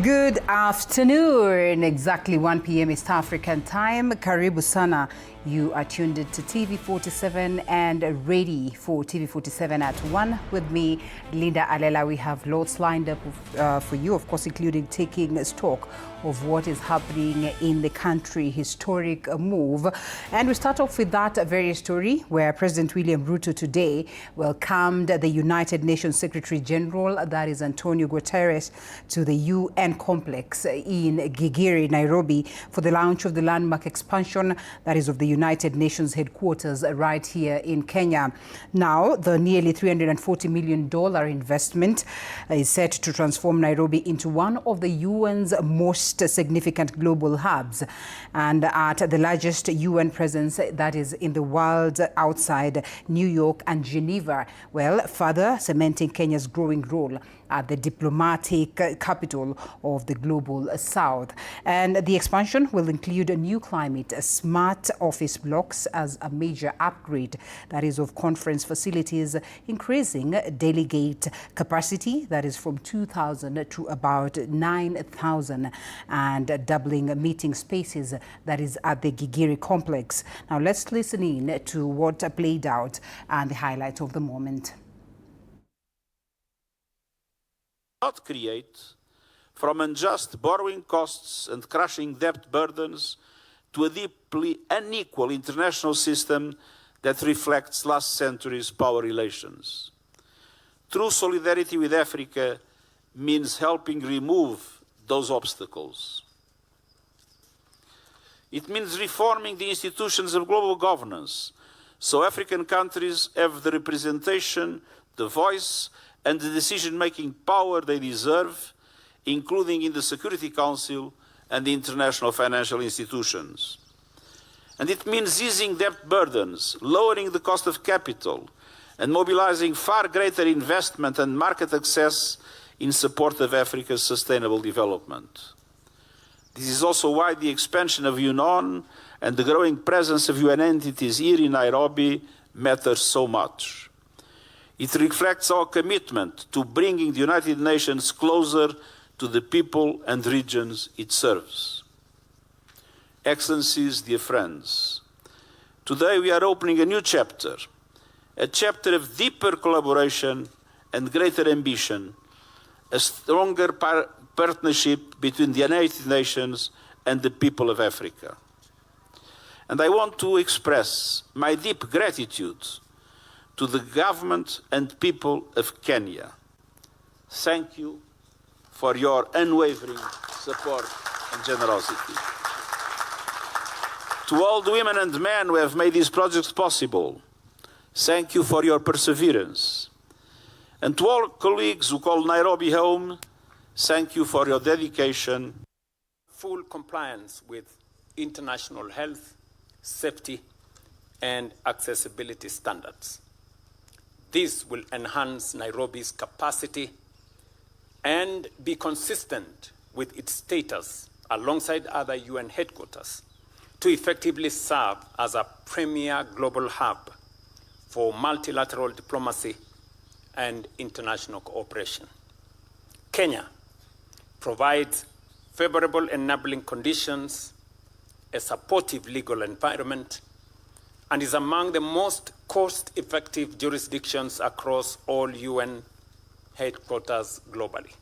Good afternoon. Exactly 1 p.m. East African time. Karibu sana. You are tuned to TV47 and ready for TV47 at 1 with me, Linda Alela. We have lots lined up for you, of course, including taking stock of what is happening in the country, historic move. And we start off with that very story where President William Ruto today welcomed the United Nations Secretary General, that is Antonio Guterres, to the UN complex in Gigiri, Nairobi, for the launch of the landmark expansion, that is of the United Nations headquarters right here in Kenya. Now, the nearly $340 million investment is set to transform Nairobi into one of the UN's most significant global hubs and at the largest UN presence that is in the world outside New York and Geneva, well, further cementing Kenya's growing role at the diplomatic capital of the global south. And the expansion will include a new climate, smart office blocks as a major upgrade, that is of conference facilities, increasing delegate capacity, that is from 2,000 to about 9,000, and doubling meeting spaces, that is at the Gigiri complex. Now let's listen in to what played out and the highlight of the moment. Not create from unjust borrowing costs and crushing debt burdens to a deeply unequal international system that reflects last century's power relations. True solidarity with Africa means helping remove those obstacles. It means reforming the institutions of global governance so African countries have the representation, the voice, and the decision-making power they deserve, including in the Security Council and the international financial institutions. And it means easing debt burdens, lowering the cost of capital, and mobilizing far greater investment and market access in support of Africa's sustainable development. This is also why the expansion of UNON and the growing presence of UN entities here in Nairobi matters so much. It reflects our commitment to bringing the United Nations closer to the people and regions it serves. Excellencies, dear friends, today we are opening a new chapter, a chapter of deeper collaboration and greater ambition, a stronger partnership between the United Nations and the people of Africa. And I want to express my deep gratitude to the government and people of Kenya. Thank you for your unwavering support and generosity. To all the women and men who have made these projects possible, thank you for your perseverance. And to all colleagues who call Nairobi home, thank you for your dedication. Full compliance with international health, safety, and accessibility standards. This will enhance Nairobi's capacity and be consistent with its status alongside other UN headquarters to effectively serve as a premier global hub for multilateral diplomacy and international cooperation. Kenya provides favorable enabling conditions, a supportive legal environment, and is among the most cost-effective jurisdictions across all UN headquarters globally.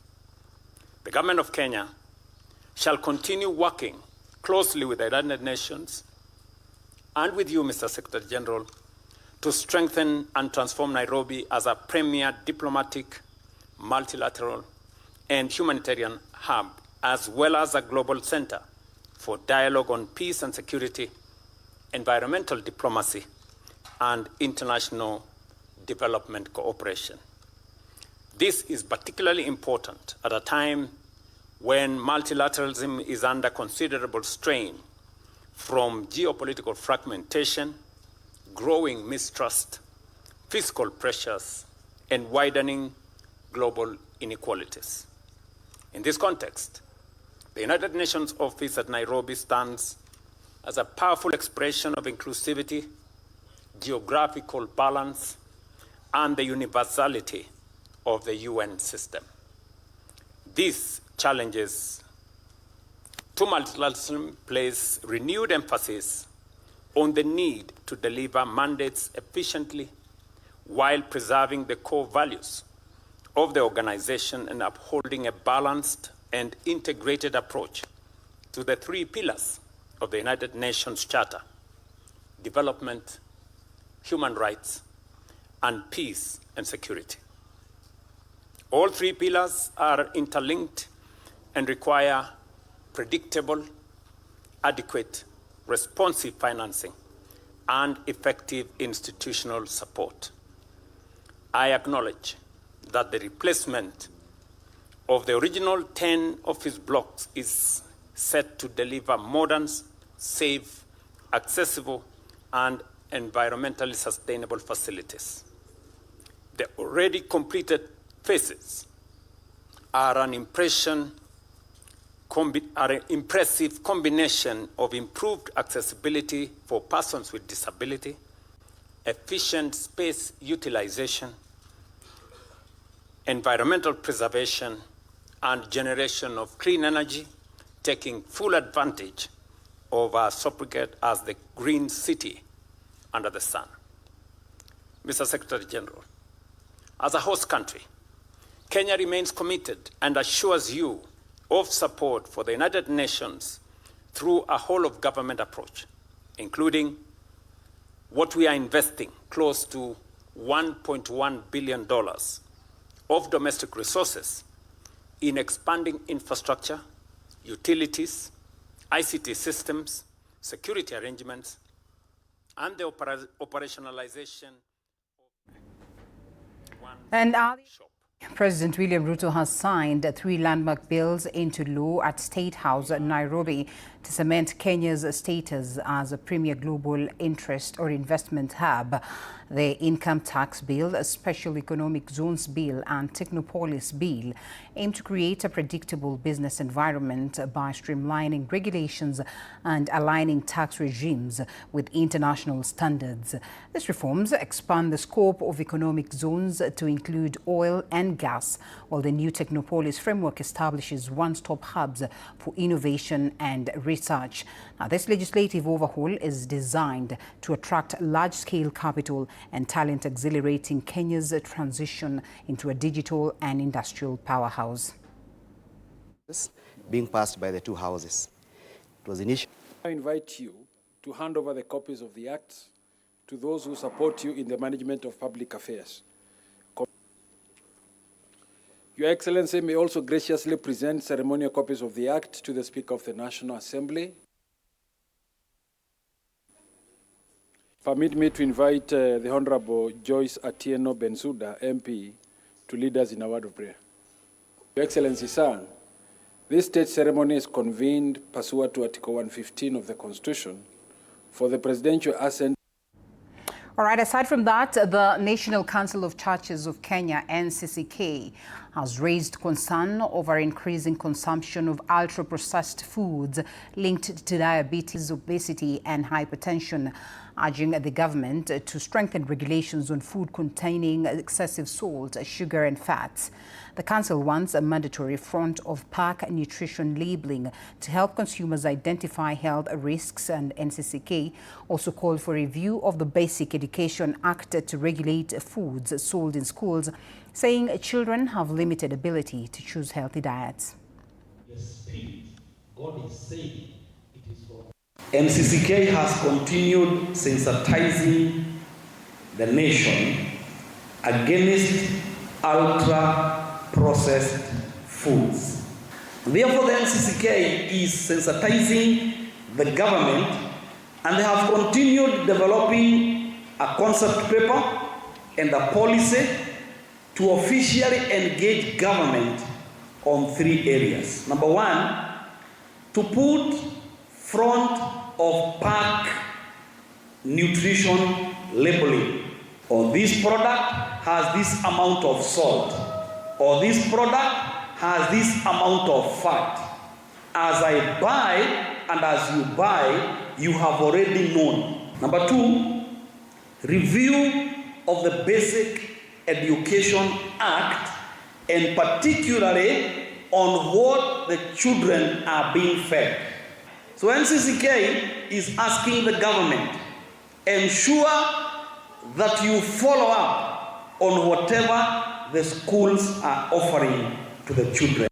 The government of Kenya shall continue working closely with the United Nations and with you, Mr. Secretary General, to strengthen and transform Nairobi as a premier diplomatic, multilateral, and humanitarian hub, as well as a global center for dialogue on peace and security, environmental diplomacy, and international development cooperation. This is particularly important at a time when multilateralism is under considerable strain from geopolitical fragmentation, growing mistrust, fiscal pressures, and widening global inequalities. In this context, the United Nations office at Nairobi stands as a powerful expression of inclusivity, geographical balance, and the universality of the UN system. This challenges to multilateralism place renewed emphasis on the need to deliver mandates efficiently while preserving the core values of the organization and upholding a balanced and integrated approach to the three pillars of the United Nations Charter: development, human rights, and peace and security. All three pillars are interlinked and require predictable, adequate, responsive financing and effective institutional support. I acknowledge that the replacement of the original 10 office blocks is set to deliver modern, safe, accessible, and environmentally sustainable facilities. The already completed phases are an impressive combination of improved accessibility for persons with disability, efficient space utilization, environmental preservation, and generation of clean energy, taking full advantage of our sobriquet as the green city under the sun. Mr. Secretary General, as a host country, Kenya remains committed and assures you of support for the United Nations through a whole-of-government approach, including what we are investing, close to $1.1 billion of domestic resources in expanding infrastructure, utilities, ICT systems, security arrangements, and the operationalization of one shop. President William Ruto has signed 3 landmark bills into law at State House, Nairobi, to cement Kenya's status as a premier global interest or investment hub. The Income Tax Bill, a Special Economic Zones Bill, and Technopolis Bill aim to create a predictable business environment by streamlining regulations and aligning tax regimes with international standards. These reforms expand the scope of economic zones to include oil and gas, while the new Technopolis framework establishes one-stop hubs for innovation and research. Now, this legislative overhaul is designed to attract large-scale capital and talent, accelerating Kenya's transition into a digital and industrial powerhouse. Being passed by the two houses. It was initially. I invite you to hand over the copies of the acts to those who support you in the management of public affairs. Your Excellency may also graciously present ceremonial copies of the Act to the Speaker of the National Assembly. Permit me to invite the Honorable Joyce Atieno Bensouda, MP, to lead us in a word of prayer. Your Excellency, sir, this state ceremony is convened pursuant to Article 115 of the Constitution for the presidential assent. All right, aside from that, the National Council of Churches of Kenya, NCCK, has raised concern over increasing consumption of ultra-processed foods linked to diabetes, obesity, and hypertension, urging the government to strengthen regulations on food containing excessive salt, sugar, and fats. The council wants a mandatory front-of-pack nutrition labeling to help consumers identify health risks, and NCCK also called for review of the Basic Education Act to regulate foods sold in schools, saying children have limited ability to choose healthy diets. The Spirit, God is saying it is for. NCCK has continued sensitizing the nation against ultra-processed foods. Therefore, the NCCK is sensitizing the government, and they have continued developing a concept paper and a policy to officially engage government on 3 areas. Number 1, to put front-of-pack nutrition labeling. Or this product has this amount of salt. Or this product has this amount of fat. As I buy and as you buy, you have already known. Number 2, review of the Basic Education Act, and particularly on what the children are being fed. So NCCK is asking the government, ensure that you follow up on whatever the schools are offering to the children.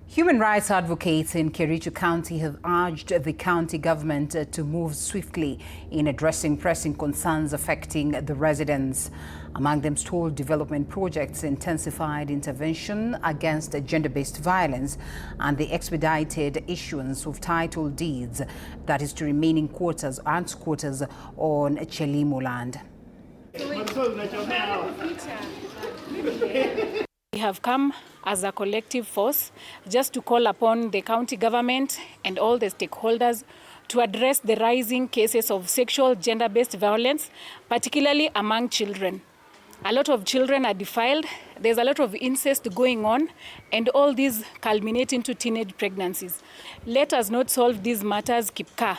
Human rights advocates in Kericho County have urged the county government to move swiftly in addressing pressing concerns affecting the residents. Among them, stall development projects, intensified intervention against gender-based violence, and the expedited issuance of title deeds, that is to remaining quarters and squatters on Chelimo land. We have come as a collective force just to call upon the county government and all the stakeholders to address the rising cases of sexual gender-based violence, particularly among children. A lot of children are defiled, there's a lot of incest going on, and all these culminate into teenage pregnancies. Let us not solve these matters kipka.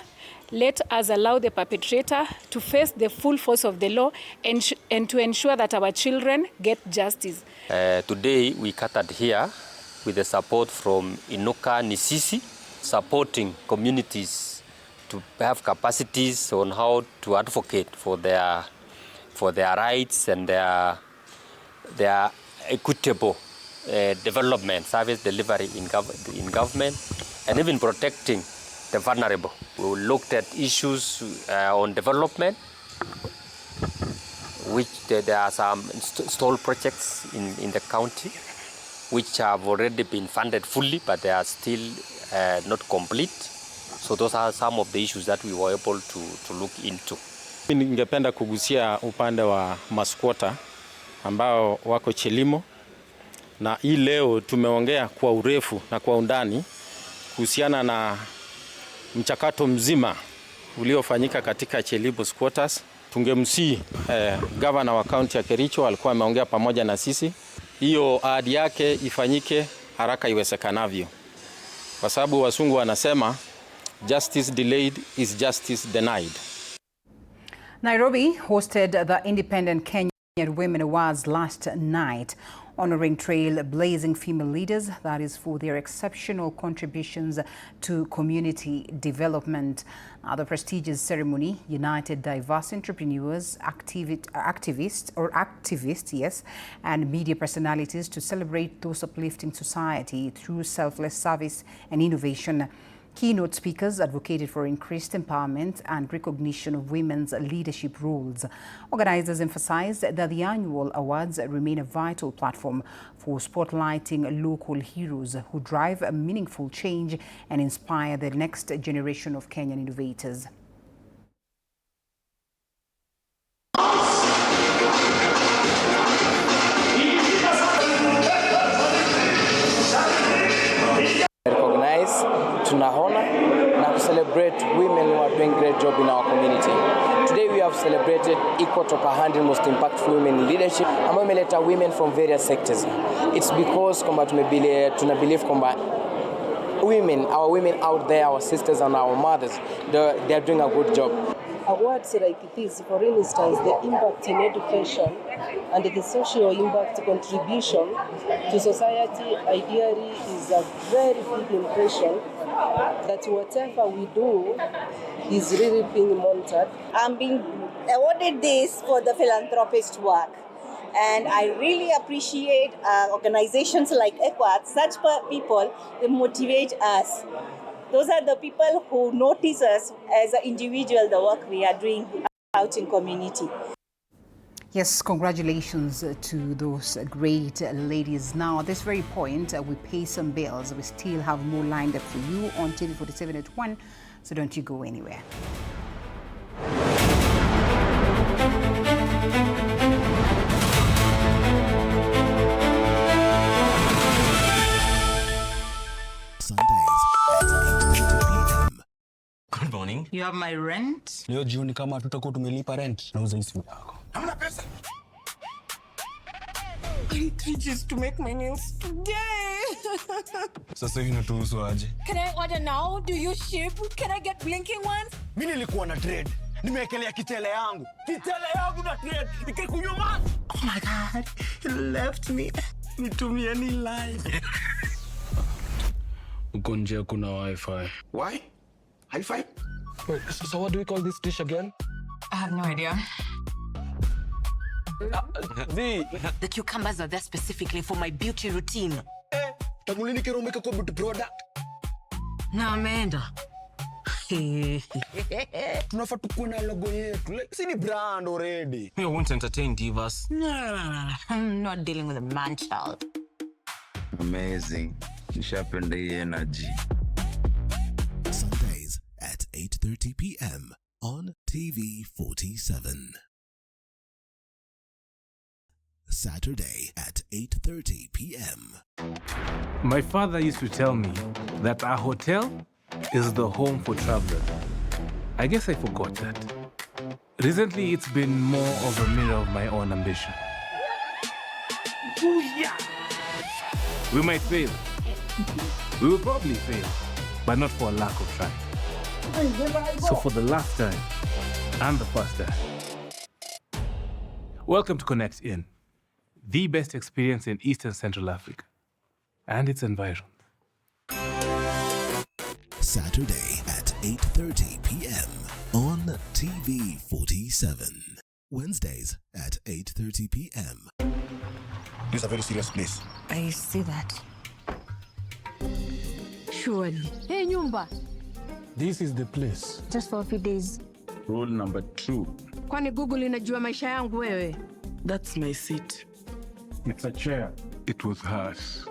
Let us allow the perpetrator to face the full force of the law and to ensure that our children get justice. Today we gathered here with the support from Inuka Nisisi, supporting communities to have capacities on how to advocate for their rights and their equitable development, service delivery in government, and even protecting the vulnerable. We looked at issues on development, which there are some stall projects in the county, which have already been funded fully, but they are still not complete. So those are some of the issues that we were able to look into. Ningependa kugusia upande wa maskwota ambao wako Chelimo, na hii leo tumeongea kwa urefu na kwa undani kuhusiana na mchakato mzima uliofanyika katika Chelimo squatters. Tungemsii governor wa county ya Kericho alikuwa ameongea pamoja na sisi, hiyo ahadi yake ifanyike haraka iwezekanavyo, kwa sababu wasungu wanasema justice delayed is justice denied. Nairobi hosted the Independent Kenyan Women Awards last night, honoring trail-blazing female leaders, that is for their exceptional contributions to community development. The prestigious ceremony united diverse entrepreneurs, activists, and media personalities to celebrate those uplifting society through selfless service and innovation. Keynote speakers advocated for increased empowerment and recognition of women's leadership roles. Organizers emphasized that the annual awards remain a vital platform for spotlighting local heroes who drive a meaningful change and inspire the next generation of Kenyan innovators. Tuna honor and celebrate women who are doing a great job in our community. Today we have celebrated equal to 100 most impactful women in leadership, and we let women from various sectors. It's because tuna believe women, our women out there, our sisters and our mothers, they are doing a good job. Awards like this, for instance, the impact in education and the social impact contribution to society ideally is a very big impression that whatever we do is really being monitored. I'm being awarded this for the philanthropist work, and I really appreciate organizations like EQUAT. Such people, they motivate us. Those are the people who notice us as an individual, the work we are doing out in community. Yes, congratulations to those great ladies. Now, at this very point, we pay some bills. We still have more lined up for you on TV47 at 1, so don't you go anywhere. Good morning. You have my rent? Leo jioni kama tutakuwa tumelipa rent, nauza simu yako. Hamna pesa. I need 3 G's to make my nails today. Sasa hivi natuhusu aje? Can I order now? Do you ship? Can I get blinking ones? Mimi nilikuwa na trade. Nimewekelea kitele yangu. Kitele yangu na trade. Nikikunywa maji. Oh my God. You left me. Nitumie ni line. Huko nje kuna Wi-Fi. Why? Hi-Fi? Wait, so what do we call this dish again? I have no idea. The cucumbers are there specifically for my beauty routine. Tangulini kero umeka kwa beauty product. Na ameenda. Tunafaa tukuwe na logo yetu. Like, si ni brand already. We won't entertain divas. No. I'm not dealing with a man-child. Amazing. Nishapenda hii energy. Sundays at 8:30 p.m. on TV47. Saturday at 8:30 p.m. My father used to tell me that our hotel is the home for travelers. I guess I forgot that. Recently, it's been more of a mirror of my own ambition. We might fail. We will probably fail, but not for a lack of trying. So for the last time, and the first time, welcome to Connect In, the best experience in Eastern Central Africa and its environs. Saturday at 8:30 p.m. on TV47. Wednesdays at 8:30 p.m. This is a very serious place. I see that. Surely. Hey, Nyumba. This is the place. Just for a few days. Rule number 2. Kwani Google inajua maisha yangu wewe? That's my seat. It's a chair. It was hers.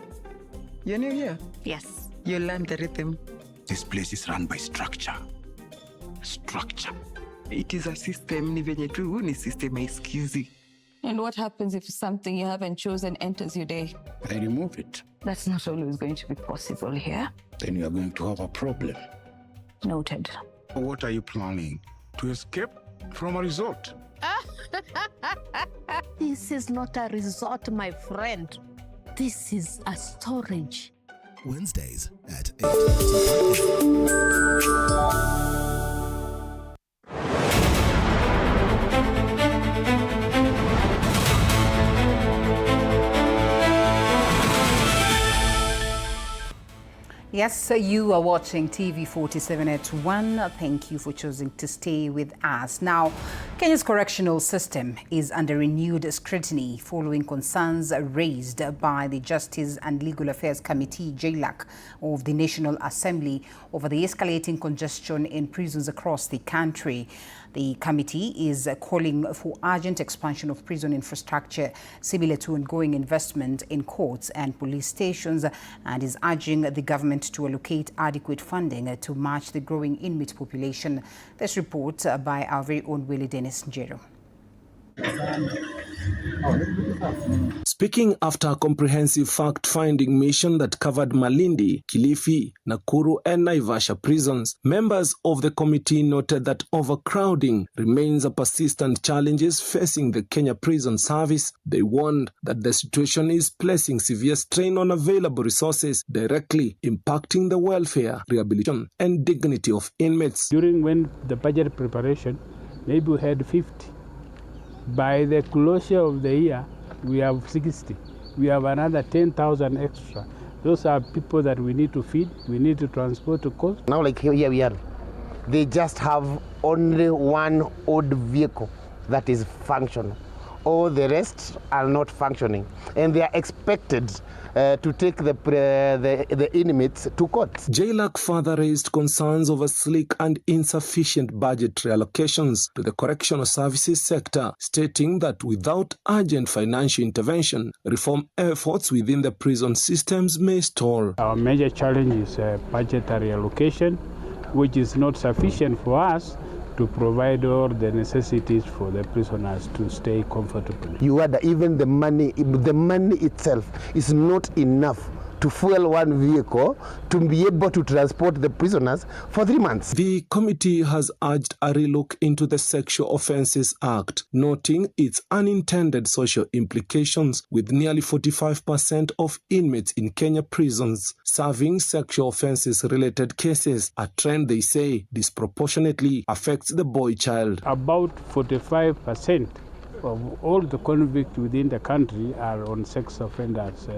You're new here? Yes. You learned the rhythm. This place is run by structure. Structure. It is a system. Ni venye tu ni system haisikizi. And what happens if something you haven't chosen enters your day? I remove it. That's not always going to be possible here. Then you are going to have a problem. Noted. What are you planning? To escape from a resort? This is not a resort, my friend. This is a storage. Wednesdays at 8:30 p.m. Yes, so you are watching TV47 at 1. Thank you for choosing to stay with us. Now, Kenya's correctional system is under renewed scrutiny following concerns raised by the Justice and Legal Affairs Committee, JLAC, of the National Assembly over the escalating congestion in prisons across the country. The committee is calling for urgent expansion of prison infrastructure similar to ongoing investment in courts and police stations, and is urging the government to allocate adequate funding to match the growing inmate population. This report by our very own Willie Dennis Njero. Speaking after a comprehensive fact-finding mission that covered Malindi, Kilifi, Nakuru and Naivasha prisons, members of the committee noted that overcrowding remains a persistent challenge facing the Kenya Prison Service. They warned that the situation is placing severe strain on available resources, directly impacting the welfare, rehabilitation and dignity of inmates. During when the budget preparation, maybe we had 50. By the closure of the year, we have 60. We have another 10,000 extra. Those are people that we need to feed, we need to transport to coast. Now like here we are, they just have only one old vehicle that is functional. All the rest are not functioning. And they are expected to take the inmates to court. JLAC further raised concerns over sleek and insufficient budgetary allocations to the correctional services sector, stating that without urgent financial intervention, reform efforts within the prison systems may stall. Our major challenge is budgetary allocation, which is not sufficient for us to provide all the necessities for the prisoners to stay comfortable. You wonder, even the money itself is not enough to fuel one vehicle to be able to transport the prisoners for 3 months. The committee has urged a relook into the Sexual Offences Act, noting its unintended social implications, with nearly 45% of inmates in Kenya prisons serving sexual offences-related cases, a trend they say disproportionately affects the boy child. About 45% of all the convicts within the country are on sex offenders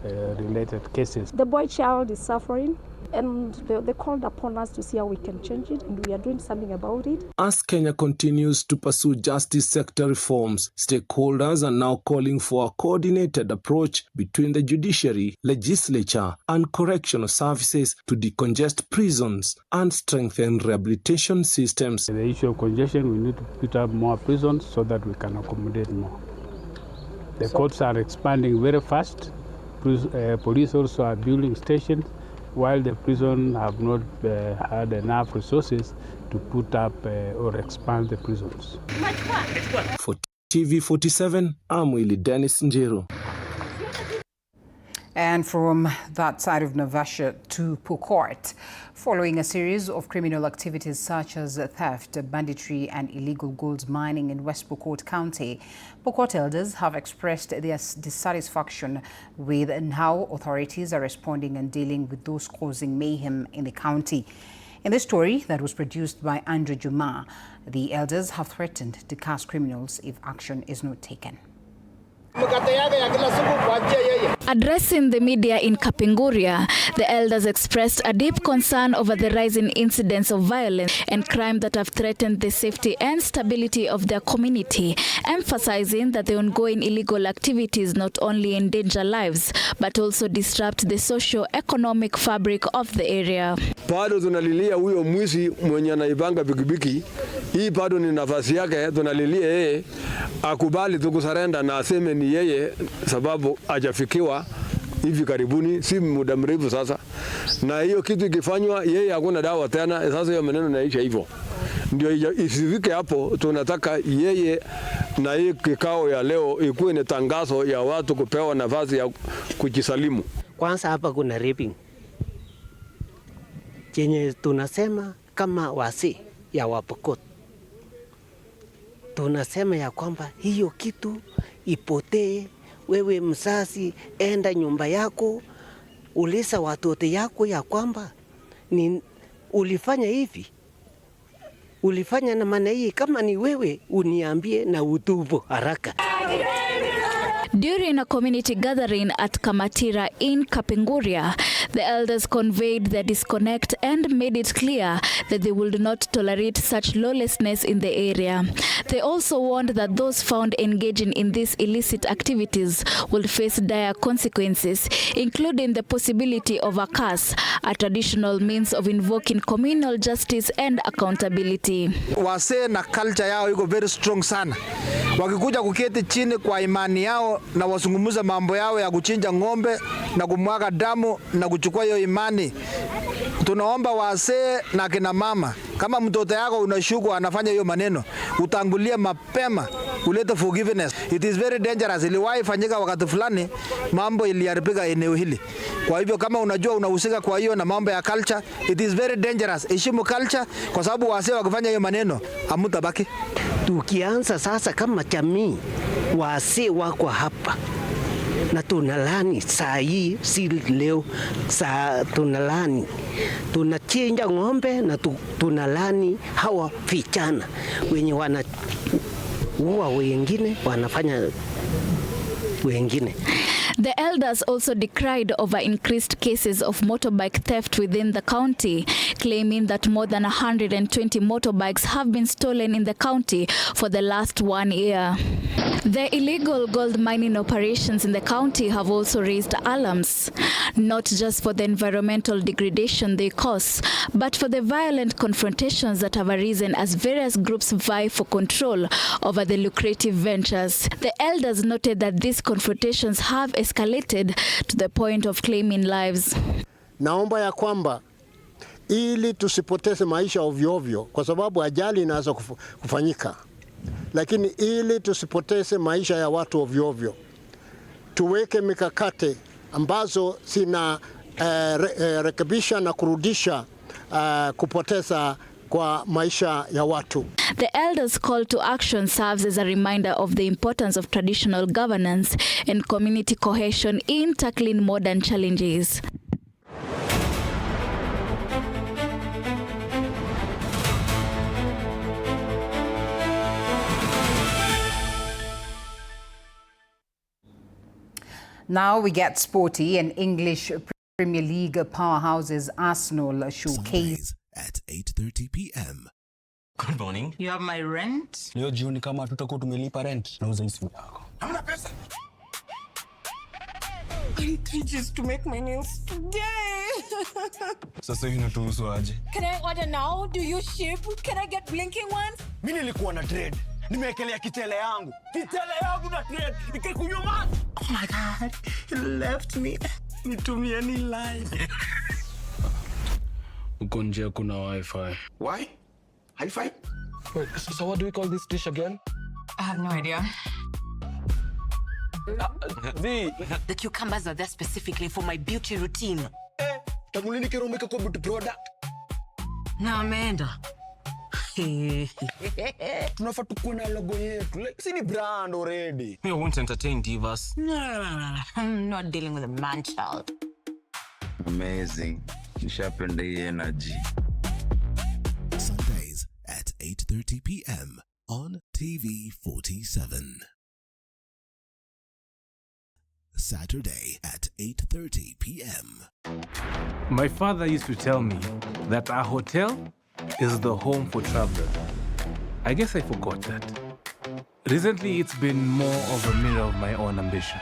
related cases. The boy child is suffering. And they called upon us to see how we can change it, and we are doing something about it. As Kenya continues to pursue justice sector reforms, stakeholders are now calling for a coordinated approach between the judiciary, legislature, and correctional services to decongest prisons and strengthen rehabilitation systems. The issue of congestion, we need to put up more prisons so that we can accommodate more. The courts are expanding very fast. Police also are building stations, while the prison have not had enough resources to put up or expand the prisons. For TV47, I'm Willie Dennis Njero. And from that side of Naivasha to Pokot, following a series of criminal activities such as theft, banditry and illegal gold mining in West Pokot County, Pokot elders have expressed their dissatisfaction with how authorities are responding and dealing with those causing mayhem in the county. In this story that was produced by Andrew Juma, the elders have threatened to cast criminals if action is not taken. Addressing the media in Kapenguria, the elders expressed a deep concern over the rising incidents of violence and crime that have threatened the safety and stability of their community, emphasizing that the ongoing illegal activities not only endanger lives but also disrupt the socio-economic fabric of the area. Bado tunalilia huyo mwizi mwenye anaibanga pikipiki. Hii bado ni nafasi yake, tunalilia yeye akubali tukusarenda na aseme ni yeye, sababu hajafikiwa hivi karibuni, si muda mrefu sasa. Na hiyo kitu ikifanywa yeye hakuna dawa tena, sasa hiyo maneno naisha hivyo. Ndio isifike hapo, tunataka yeye na hii kikao ya leo ikuwe ni tangazo ya watu kupewa nafasi ya kujisalimu. Kwanza hapa kuna raping. Chenye tunasema kama wasi ya Wapokot, tunasema ya kwamba hiyo kitu ipotee. Wewe mzazi, enda nyumba yako, uliza watoto yako ya kwamba ni ulifanya hivi, ulifanya na maana hii. Kama ni wewe, uniambie na utubu haraka. During a community gathering at Kamatira in Kapenguria, the elders conveyed their disconnect and made it clear that they would not tolerate such lawlessness in the area. They also warned that those found engaging in these illicit activities will face dire consequences, including the possibility of a curse, a traditional means of invoking communal justice and accountability. Wase na culture yao iko very strong sana. Wakikuja kuketi chini kwa imani yao na wasungumuza mambo yao ya kuchinja ng'ombe na kumwaga damu na kuchukua hiyo imani, tunaomba wase na kina mama, kama mtoto yako unashuku anafanya hiyo maneno, utangulie mapema, ulete forgiveness. It is very dangerous. Iliwahi fanyika wakati fulani, mambo iliharibika eneo hili. Kwa hivyo kama unajua unahusika kwa hiyo na mambo ya culture, it is very dangerous. Heshimu culture, kwa sababu wase wakifanya hiyo maneno hamutabaki. Tukianza sasa kama jamii, wase wako hapa na tunalani saa hii, si leo, saa tunalani, tunachinja ng'ombe na tunalani hawa vijana wenye wanaua wengine, wanafanya wengine. The elders also decried over increased cases of motorbike theft within the county, claiming that more than 120 motorbikes have been stolen in the county for the last 1 year. The illegal gold mining operations in the county have also raised alarms, not just for the environmental degradation they cause, but for the violent confrontations that have arisen as various groups vie for control over the lucrative ventures. The elders noted that these confrontations have escalated to the point of claiming lives. Naomba ya kwamba ili tusipoteze maisha ovyo ovyo, kwa sababu ajali inaweza kufanyika, lakini ili tusipoteze maisha ya watu ovyo ovyo, tuweke mikakati ambazo zina rekebisha na kurudisha kupoteza kwa maisha ya watu. The elders' call to action serves as a reminder of the importance of traditional governance and community cohesion in tackling modern challenges. Now we get sporty. An English Premier League powerhouses Arsenal showcase at 8:30 p.m. Good morning. You have my rent? Leo jioni kama tutakuwa tumelipa rent, nauza hii simu yako. Hamna pesa. I need 3 Gs to make my nails today. Sasa hivi natuhusu aje? Can I order now? Do you ship? Can I get blinking ones? Mimi nilikuwa na trade. Nimewekelea kitele yangu. Kitele yangu na trade. Ikikunywa maji. Oh my God. He left me. Nitumie ni line. Uko nje kuna wifi. Why? Hi-fi? Wait, so what do we call this dish again? I have no idea. The cucumbers are there specifically for my beauty routine. Tamulini kero umeka kwa beauty product. Na ameenda. Tunafaa tukuwe na logo yetu. Like, si ni brand already. We won't entertain divas. No. I'm not dealing with a man child. Amazing. Nishapenda hii energy. Sundays at 8:30 p.m. on TV47. Saturday at 8:30 p.m. My father used to tell me that our hotel is the home for travelers. I guess I forgot that. Recently, it's been more of a mirror of my own ambition.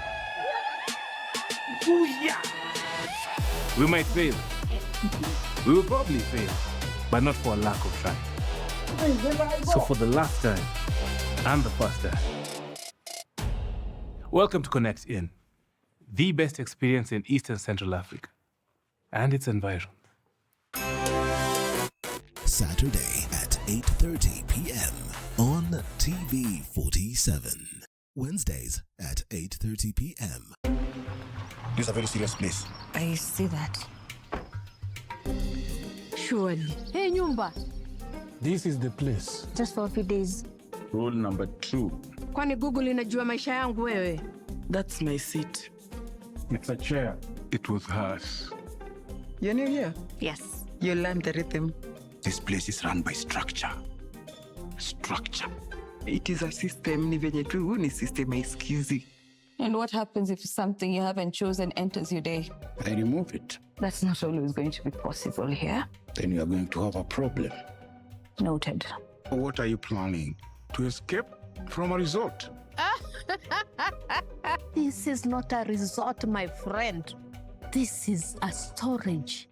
We might fail. We will probably fail, but not for a lack of trying. So for the last time, and the first time, welcome to Connect In, the best experience in Eastern Central Africa and its environs. Saturday at 8:30 p.m. on TV47. Wednesdays at 8:30 p.m. This is a very serious place. I see that. Surely. Hey, Nyumba. This is the place. Just for a few days. Rule number 2. Kwani Google inajua maisha yangu wewe? That's my seat. It's a chair. It was hers. You're new here? Yes. You learned the rhythm. This place is run by structure. Structure. It is a system, ni venye tu ni system excuse. And what happens if something you haven't chosen enters your day? I remove it. That's not always going to be possible here. Then you are going to have a problem. Noted. What are you planning? To escape from a resort? This is not a resort, my friend. This is a storage.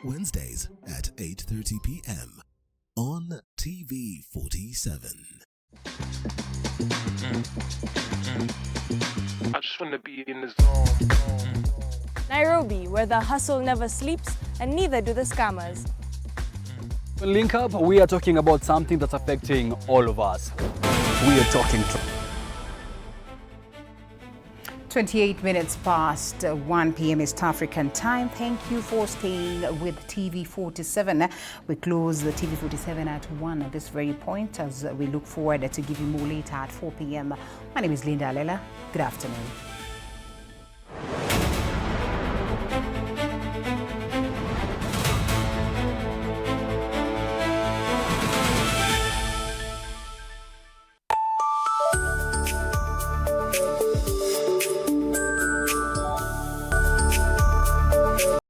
Wednesdays at 8:30 p.m. on TV47. I just want to be in the zone. Nairobi, where the hustle never sleeps and neither do the scammers. Link Up, we are talking about something that's affecting all of us. We are talking 28 minutes past 1 p.m. East African time. Thank you for staying with TV47. We close the TV47 at 1 at this very point as we look forward to give you more later at 4 p.m. My name is Linda Alela. Good afternoon.